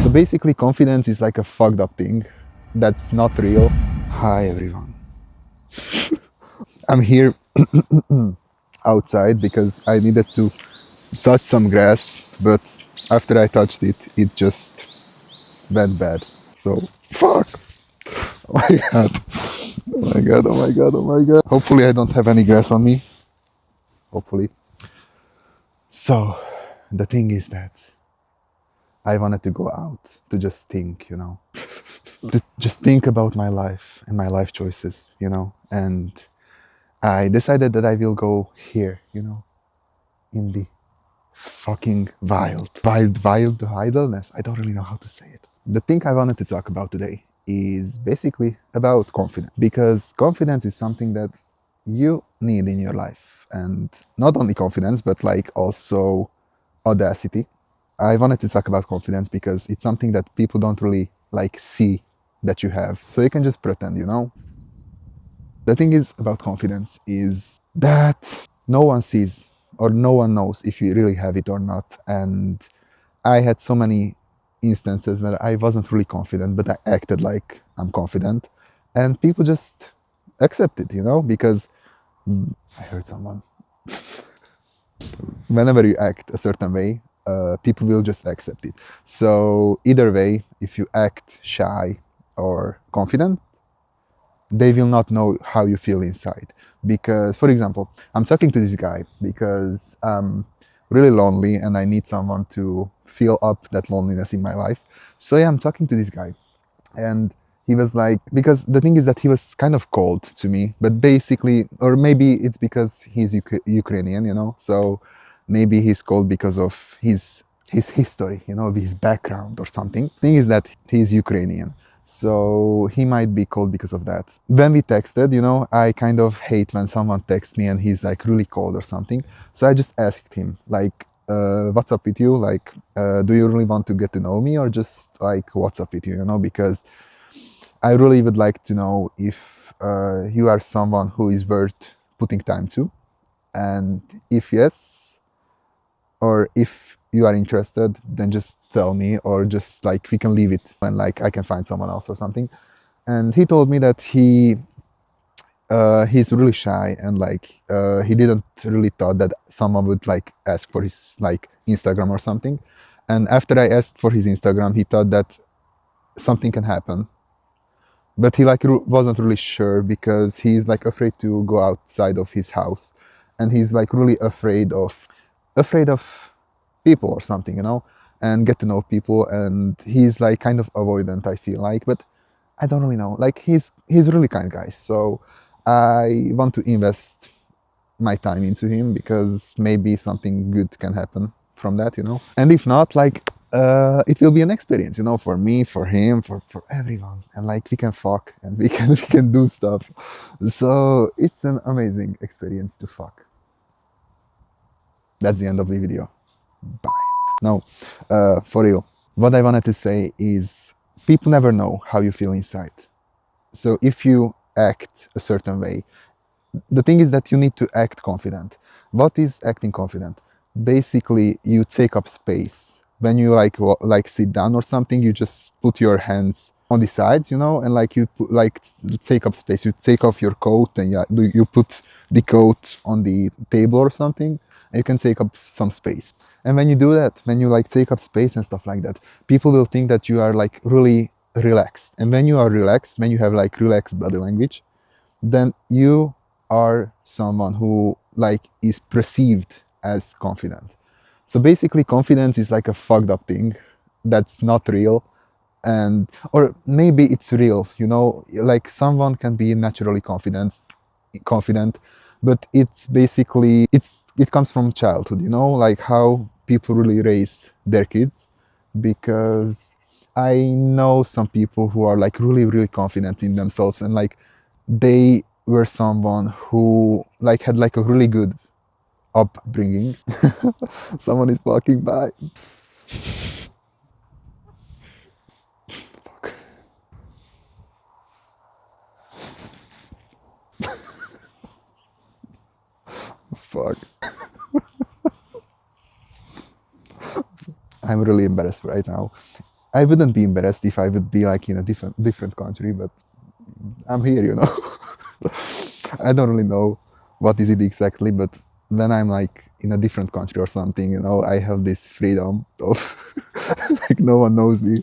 So basically, confidence is like a fucked up thing that's not real. Hi, everyone. I'm here outside because I needed to touch some grass, but after I touched it, it just went bad. So, fuck. Oh my god. Oh my god, oh my god, oh my god. Hopefully, I don't have any grass on me. Hopefully. So, the thing is that I wanted to go out to just think, to just think about my life and my life choices, and I decided that I will go here, in the fucking wild wilderness. I don't really know how to say it. The thing I wanted to talk about today is basically about confidence, because confidence is something that you need in your life, and not only confidence, but like also audacity. I wanted to talk about confidence because it's something that people don't really like see that you have. So you can just pretend, The thing is about confidence is that no one sees or no one knows if you really have it or not. And I had so many instances where I wasn't really confident, but I acted like I'm confident. And people just accept it, because I heard someone. Whenever you act a certain way, people will just accept it. So either way, if you act shy or confident, they will not know how you feel inside. Because, for example, I'm talking to this guy because I'm really lonely and I need someone to fill up that loneliness in my life. So yeah, I'm talking to this guy, and he was like, because the thing is that he was kind of cold to me, but basically, or maybe it's because he's Ukrainian, so maybe he's cold because of his history, his background or something. Thing is that he's Ukrainian, so he might be cold because of that. When we texted, I kind of hate when someone texts me and he's like really cold or something. So I just asked him like, what's up with you? Like, do you really want to get to know me, or just like, what's up with you? Because I really would like to know if you are someone who is worth putting time to, and if yes, or if you are interested, then just tell me, or just like we can leave it and like I can find someone else or something. And he told me that he's really shy, and like he didn't really thought that someone would like ask for his like Instagram or something. And after I asked for his Instagram, he thought that something can happen, but he like wasn't really sure because he's like afraid to go outside of his house, and he's like really afraid of people or something, and get to know people, and he's like kind of avoidant, I feel like. But I don't really know, like he's really kind guy, so I want to invest my time into him because maybe something good can happen from that, and if not, like it will be an experience, for me, for him, for everyone, and like we can fuck and we can we can do stuff. So it's an amazing experience to fuck. That's the end of the video. Bye. Now, for real, what I wanted to say is people never know how you feel inside. So if you act a certain way, the thing is that you need to act confident. What is acting confident? Basically, you take up space. When you like sit down or something, you just put your hands on the sides, and like you put, like take up space. You take off your coat and you put the coat on the table or something, and you can take up some space. And when you do that, when you like take up space and stuff like that, people will think that you are like really relaxed. And when you are relaxed, when you have like relaxed body language, then you are someone who like is perceived as confident. So basically, confidence is like a fucked up thing that's not real, and or maybe it's real, like someone can be naturally confident, but it's basically it comes from childhood, like how people really raise their kids. Because I know some people who are like really really confident in themselves, and like they were someone who like had like a really good upbringing. Someone is walking by. Fuck. I'm really embarrassed right now. I wouldn't be embarrassed if I would be like in a different country, but I'm here, you know. I don't really know what is it exactly, but when I'm like in a different country or something, you know, I have this freedom of like no one knows me,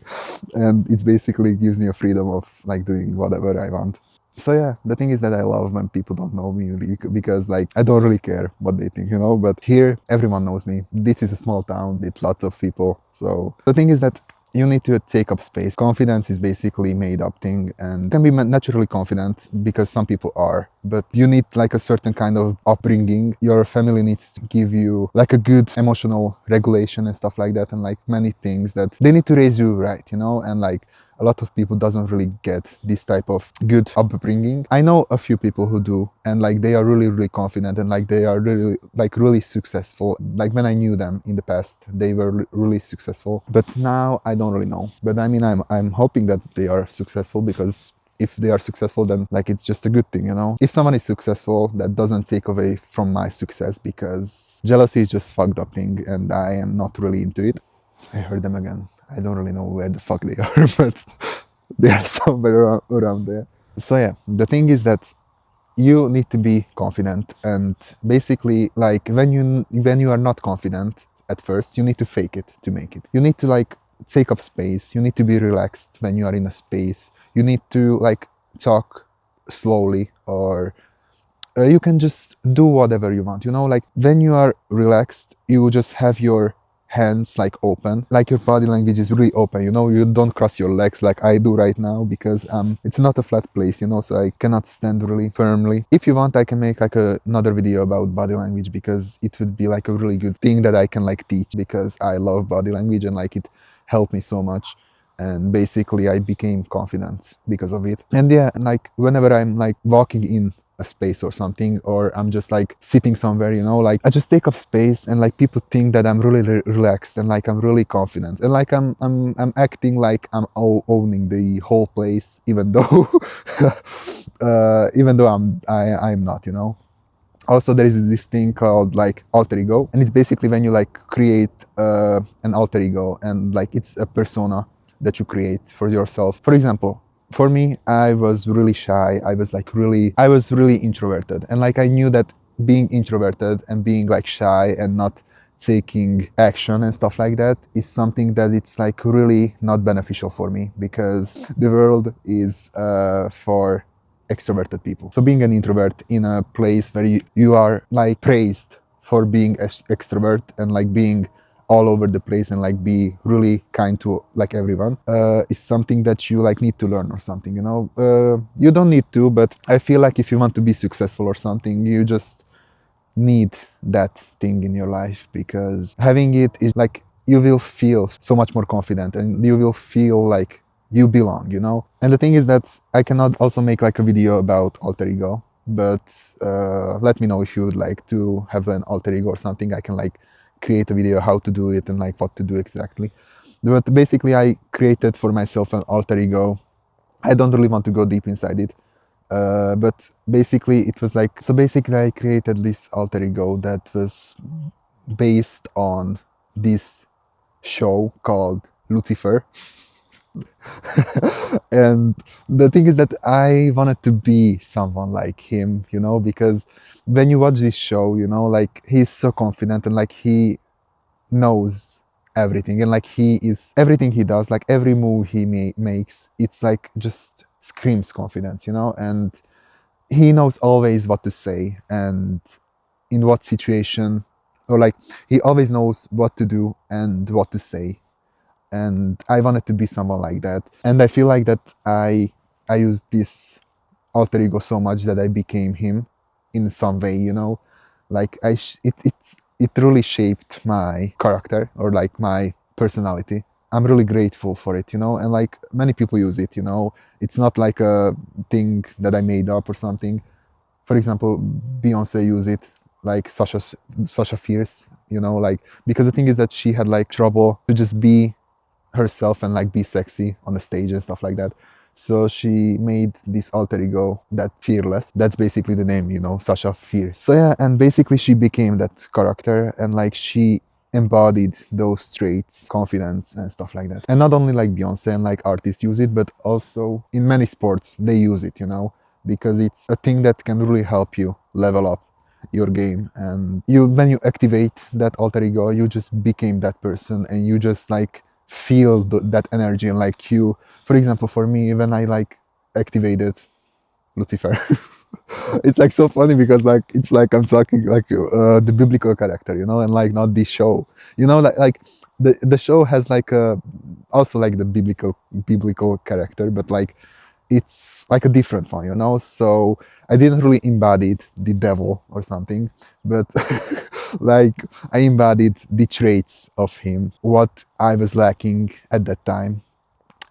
and it basically gives me a freedom of like doing whatever I want. So yeah, the thing is that I love when people don't know me because like I don't really care what they think, you know. But here everyone knows me. This is a small town with lots of people. So the thing is that you need to take up space. Confidence is basically made up thing, and can be naturally confident because some people are, but you need like a certain kind of upbringing. Your family needs to give you like a good emotional regulation and stuff like that, and like many things that they need to raise you right, you know. And like a lot of people doesn't really get this type of good upbringing. I know a few people who do, and like they are really confident, and like they are really successful. Like when I knew them in the past, they were really successful, but now I don't really know. But I mean, I'm hoping that they are successful, because if they are successful, then like it's just a good thing, you know. If someone is successful, that doesn't take away from my success, because jealousy is just fucked up thing, and I am not really into it. I heard them again. I don't really know where the fuck they are, but they are somewhere around there. So yeah, the thing is that you need to be confident, and basically like when you are not confident at first, you need to fake it to make it. You need to like take up space. You need to be relaxed when you are in a space. You need to like talk slowly, or you can just do whatever you want, you know. Like when you are relaxed, you just have your hands like open, like your body language is really open, you know. You don't cross your legs like I do right now, because it's not a flat place, you know, so I cannot stand really firmly. If you want, I can make like another video about body language, because it would be like a really good thing that I can like teach, because I love body language and like it helped me so much, and basically I became confident because of it. And yeah, like whenever I'm like walking in a space or something, or I'm just like sitting somewhere, you know, like I just take up space, and like people think that I'm really relaxed, and like I'm really confident, and like I'm acting like I'm owning the whole place, even though even though I'm not, you know. Also, there is this thing called like alter ego, and it's basically when you like create an alter ego, and like it's a persona that you create for yourself. For example, for me, I was really shy. I was really introverted, and like I knew that being introverted and being like shy and not taking action and stuff like that is something that it's like really not beneficial for me, because the world is for extroverted people. So being an introvert in a place where you are like praised for being extrovert and like being all over the place and like be really kind to like everyone is something that you like need to learn or something, you know. You don't need to, but I feel like if you want to be successful or something, you just need that thing in your life, because having it is like you will feel so much more confident, and you will feel like you belong, you know. And the thing is that I cannot also make like a video about alter ego, but let me know if you would like to have an alter ego or something. I can like create a video how to do it and like what to do exactly. But basically I created for myself an alter ego. I don't really want to go deep inside it, but basically it was like, so basically I created this alter ego that was based on this show called Lucifer. And the thing is that I wanted to be someone like him, you know, because when you watch this show, you know, like he's so confident, and like he knows everything, and like he is, everything he does, like every move he makes, it's like just screams confidence, you know. And he knows always what to say and in what situation, or like he always knows what to do and what to say. And I wanted to be someone like that, and I feel like that I used this alter ego so much that I became him in some way, you know. Like it really shaped my character, or like my personality. I'm really grateful for it, you know. And like many people use it, you know. It's not like a thing that I made up or something. For example, Beyonce used it, like Sasha Fierce, you know, like, because the thing is that she had like trouble to just be herself and like be sexy on the stage and stuff like that. So she made this alter ego, that Fearless. That's basically the name, you know, Sasha Fierce. So yeah, and basically she became that character, and like she embodied those traits, confidence and stuff like that. And not only like Beyonce and like artists use it, but also in many sports they use it, you know, because it's a thing that can really help you level up your game. And you, when you activate that alter ego, you just became that person, and you just like feel that energy. And like you, for example, for me, when I like activated Lucifer, it's like so funny because like it's like I'm talking like the biblical character, you know, and like not the show, you know, like the show has like a also like the biblical character, but like it's like a different one, you know. So I didn't really embody the devil or something, but like I embodied the traits of him, what I was lacking at that time,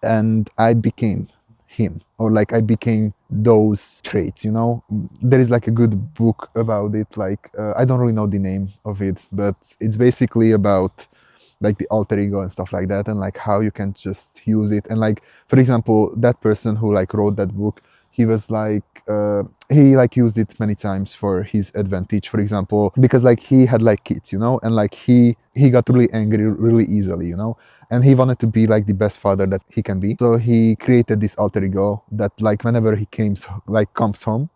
and I became him, or like I became those traits, you know. There is like a good book about it, like I don't really know the name of it, but it's basically about like the alter ego and stuff like that, and like how you can just use it. And like, for example, that person who like wrote that book, he was like he like used it many times for his advantage, for example, because like he had like kids, you know, and like he got really angry really easily, you know, and he wanted to be like the best father that he can be. So he created this alter ego that like whenever he comes home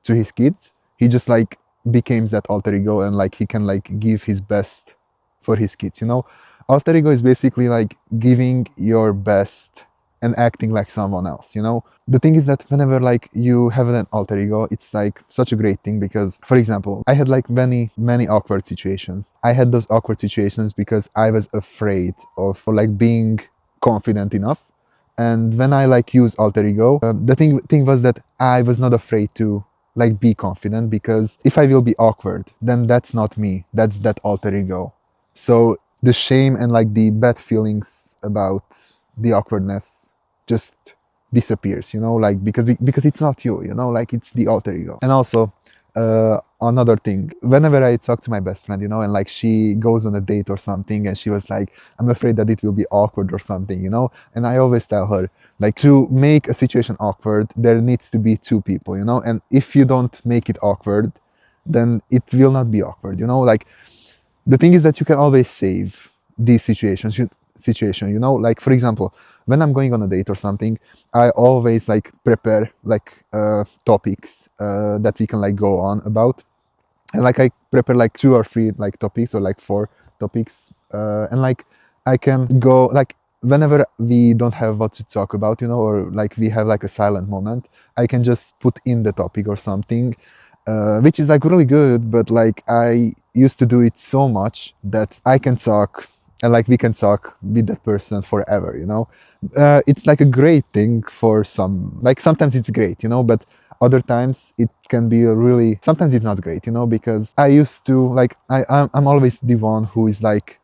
to his kids, he just like becomes that alter ego, and like he can like give his best for his kids, you know. Alter ego is basically like giving your best and acting like someone else, you know. The thing is that whenever like you have an alter ego, it's like such a great thing, because for example, I had like many awkward situations. I had those awkward situations because I was afraid of like being confident enough. And when I like use alter ego, the thing was that I was not afraid to like be confident, because if I will be awkward, then that's not me, that's that alter ego. So the shame and like the bad feelings about the awkwardness just disappears, you know, like because it's not you, you know, like it's the alter ego. And also another thing, whenever I talk to my best friend, you know, and like she goes on a date or something, and she was like, I'm afraid that it will be awkward or something, you know, and I always tell her, like, to make a situation awkward, there needs to be two people, you know, and if you don't make it awkward, then it will not be awkward, you know. Like, the thing is that you can always save these situations, you know, like for example, when I'm going on a date or something, I always like prepare like topics that we can like go on about, and like I prepare like 2 or 3 like topics, or like 4 topics, and like I can go like whenever we don't have what to talk about, you know, or like we have like a silent moment, I can just put in the topic or something, which is like really good. But like I used to do it so much that I can talk, and like we can talk with that person forever, you know. It's like a great thing for some, like sometimes it's great, you know, but other times it can be a really, sometimes it's not great, you know, because I used to like I'm always the one who is like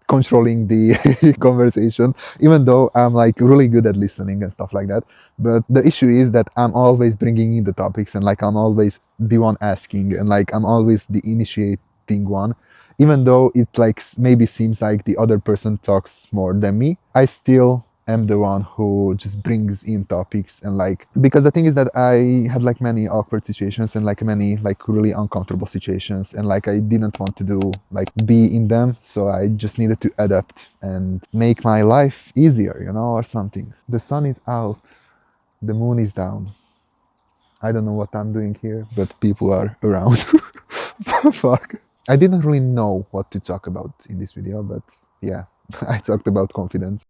controlling the conversation, even though I'm like really good at listening and stuff like that. But the issue is that I'm always bringing in the topics, and like I'm always the one asking, and like I'm always the initiating one, even though it like maybe seems like the other person talks more than me. I still am the one who just brings in topics. And like, because the thing is that I had like many awkward situations, and like many like really uncomfortable situations, and like I didn't want to do like be in them, so I just needed to adapt and make my life easier, you know, or something. The sun is out, the moon is down. I don't know what I'm doing here, but people are around. Fuck. I didn't really know what to talk about in this video, but yeah, I talked about confidence.